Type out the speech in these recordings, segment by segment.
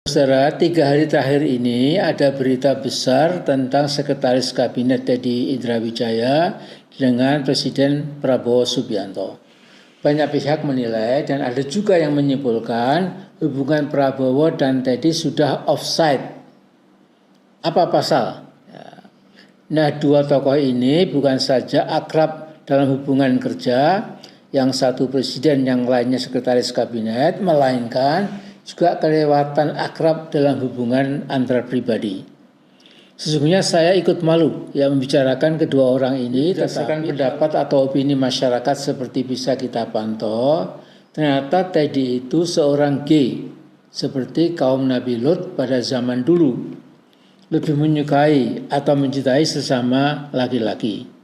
Saudara, 3 hari terakhir ini ada berita besar tentang Sekretaris Kabinet Teddy Indrawijaya dengan Presiden Prabowo Subianto. Banyak pihak menilai dan ada juga yang menyimpulkan hubungan Prabowo dan Teddy sudah offside. Apa pasal? Nah, dua tokoh ini bukan saja akrab dalam hubungan kerja, yang satu presiden, yang lainnya sekretaris kabinet, melainkan juga kelewatan akrab dalam hubungan antar pribadi. Sesungguhnya saya ikut malu membicarakan kedua orang ini. Berdasarkan pendapat atau opini masyarakat seperti bisa kita pantau, ternyata Teddy itu seorang gay, seperti kaum Nabi Lut pada zaman dulu, lebih menyukai atau mencintai sesama laki-laki.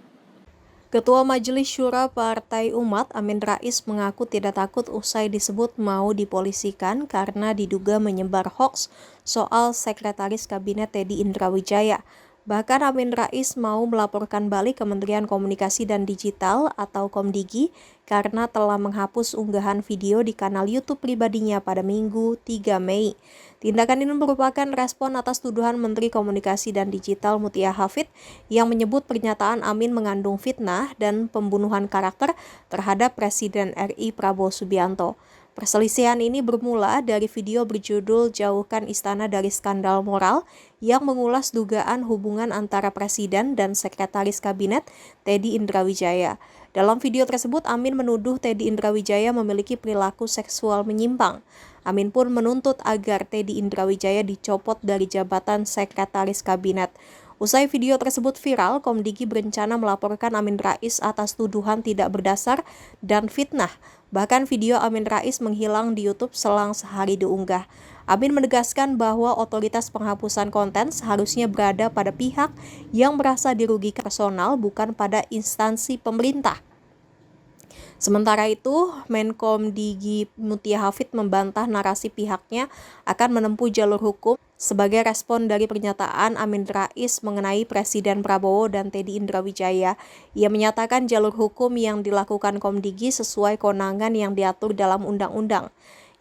Ketua Majelis Syura Partai Umat Amin Rais mengaku tidak takut usai disebut mau dipolisikan karena diduga menyebar hoaks soal Sekretaris Kabinet Teddy Indrawijaya. Bahkan Amin Rais mau melaporkan balik Kementerian Komunikasi dan Digital atau Komdigi karena telah menghapus unggahan video di kanal YouTube pribadinya pada Minggu 3 Mei. Tindakan ini merupakan respon atas tuduhan Menteri Komunikasi dan Digital Mutia Hafid yang menyebut pernyataan Amin mengandung fitnah dan pembunuhan karakter terhadap Presiden RI Prabowo Subianto. Perselisihan ini bermula dari video berjudul "Jauhkan Istana dari Skandal Moral" yang mengulas dugaan hubungan antara Presiden dan Sekretaris Kabinet Teddy Indrawijaya. Dalam video tersebut, Amin menuduh Teddy Indrawijaya memiliki perilaku seksual menyimpang. Amin pun menuntut agar Teddy Indrawijaya dicopot dari jabatan Sekretaris Kabinet. Usai video tersebut viral, Komdigi berencana melaporkan Amin Rais atas tuduhan tidak berdasar dan fitnah. Bahkan video Amin Rais menghilang di YouTube selang sehari diunggah. Amin menegaskan bahwa otoritas penghapusan konten seharusnya berada pada pihak yang merasa dirugikan personal, bukan pada instansi pemerintah. Sementara itu, Menkomdigi Mutia Hafid membantah narasi pihaknya akan menempuh jalur hukum sebagai respon dari pernyataan Amin Rais mengenai Presiden Prabowo dan Teddy Indrawijaya. Ia menyatakan jalur hukum yang dilakukan Komdigi sesuai kewenangan yang diatur dalam undang-undang.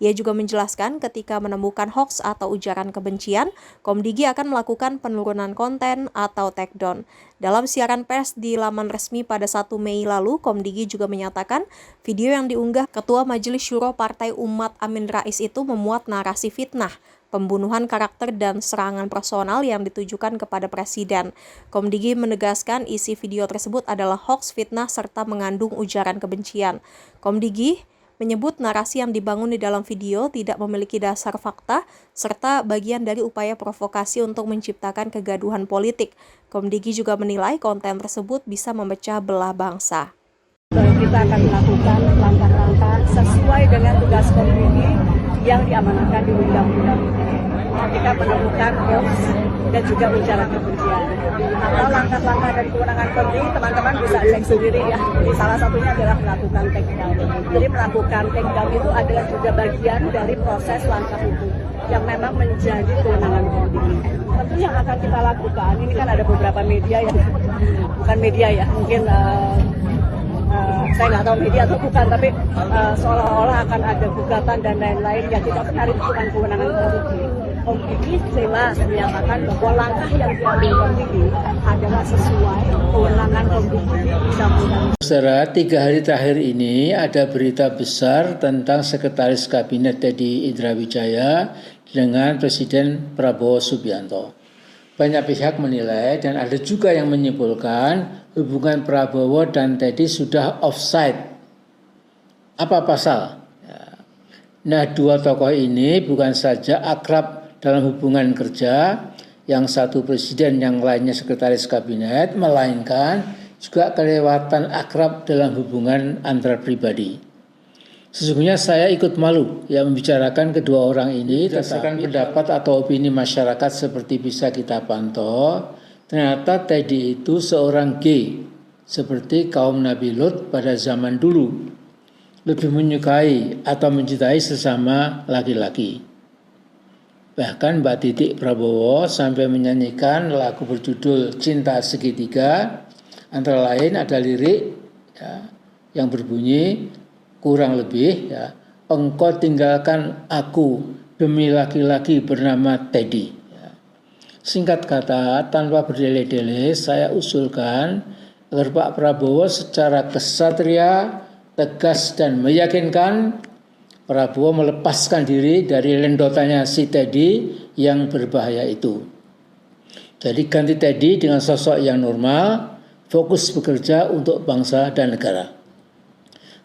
Ia juga menjelaskan ketika menemukan hoaks atau ujaran kebencian, Komdigi akan melakukan penurunan konten atau takedown. Dalam siaran pers di laman resmi pada 1 Mei lalu, Komdigi juga menyatakan video yang diunggah Ketua Majelis Syuro Partai Umat Amin Rais itu memuat narasi fitnah, pembunuhan karakter dan serangan personal yang ditujukan kepada Presiden. Komdigi menegaskan isi video tersebut adalah hoaks, fitnah, serta mengandung ujaran kebencian. Komdigi menyebut narasi yang dibangun di dalam video tidak memiliki dasar fakta serta bagian dari upaya provokasi untuk menciptakan kegaduhan politik. Komdigi juga menilai konten tersebut bisa memecah belah bangsa. Kita akan melakukan langkah-langkah sesuai dengan tugas Komdigi yang diamanahkan di undang-undang ketika menemukan hoax dan juga ujaran kebencian. Atau langkah-langkah dari kewenangan Komdigi, teman-teman bisa cek sendiri ya. Jadi salah satunya adalah melakukan takedown. Jadi melakukan takedown itu adalah juga bagian dari proses langkah hukum yang memang menjadi kewenangan Komdigi. Tentu yang akan kita lakukan, ini kan ada beberapa media yang bukan media ya, mungkin saya nggak tahu media atau bukan, tapi seolah-olah akan ada gugatan dan lain-lain yang kita hari itu bukan kewenangan Komdigi. Komdigi jelas menyatakan bahwa langkah yang diambil Komdigi adalah sesuai kewenangan Komdigi di undang-undang. Saudara, 3 hari terakhir ini ada berita besar tentang Sekretaris Kabinet Teddy Indrawijaya dengan Presiden Prabowo Subianto. Banyak pihak menilai dan ada juga yang menyimpulkan hubungan Prabowo dan Teddy sudah offside. Apa pasal? Nah, dua tokoh ini bukan saja akrab dalam hubungan kerja, yang satu presiden, yang lainnya sekretaris kabinet, melainkan juga kelewatan akrab dalam hubungan antar pribadi. Sesungguhnya saya ikut malu membicarakan kedua orang ini. Berdasarkan pendapat atau opini masyarakat seperti bisa kita pantau, ternyata Teddy itu seorang gay, seperti kaum Nabi Lut pada zaman dulu, lebih menyukai atau mencintai sesama laki-laki. Bahkan Mbak Titik Prabowo sampai menyanyikan lagu berjudul Cinta Segitiga. Antara lain ada lirik yang berbunyi kurang lebih, engkau tinggalkan aku demi laki-laki bernama Teddy. Singkat kata, tanpa berdele-dele, saya usulkan agar Pak Prabowo secara kesatria, tegas dan meyakinkan Prabowo melepaskan diri dari lendotannya si Teddy yang berbahaya itu. Jadi ganti Teddy dengan sosok yang normal, fokus bekerja untuk bangsa dan negara.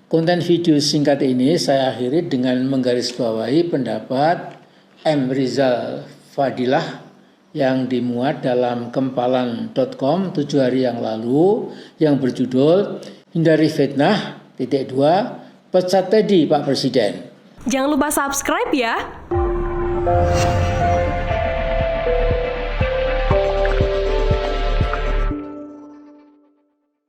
Konten video singkat ini saya akhiri dengan menggarisbawahi pendapat M. Rizal Fadilah yang dimuat dalam kempalan.com 7 hari yang lalu yang berjudul Hindari Fitnah, pecat Teddy Pak Presiden. Jangan lupa subscribe ya.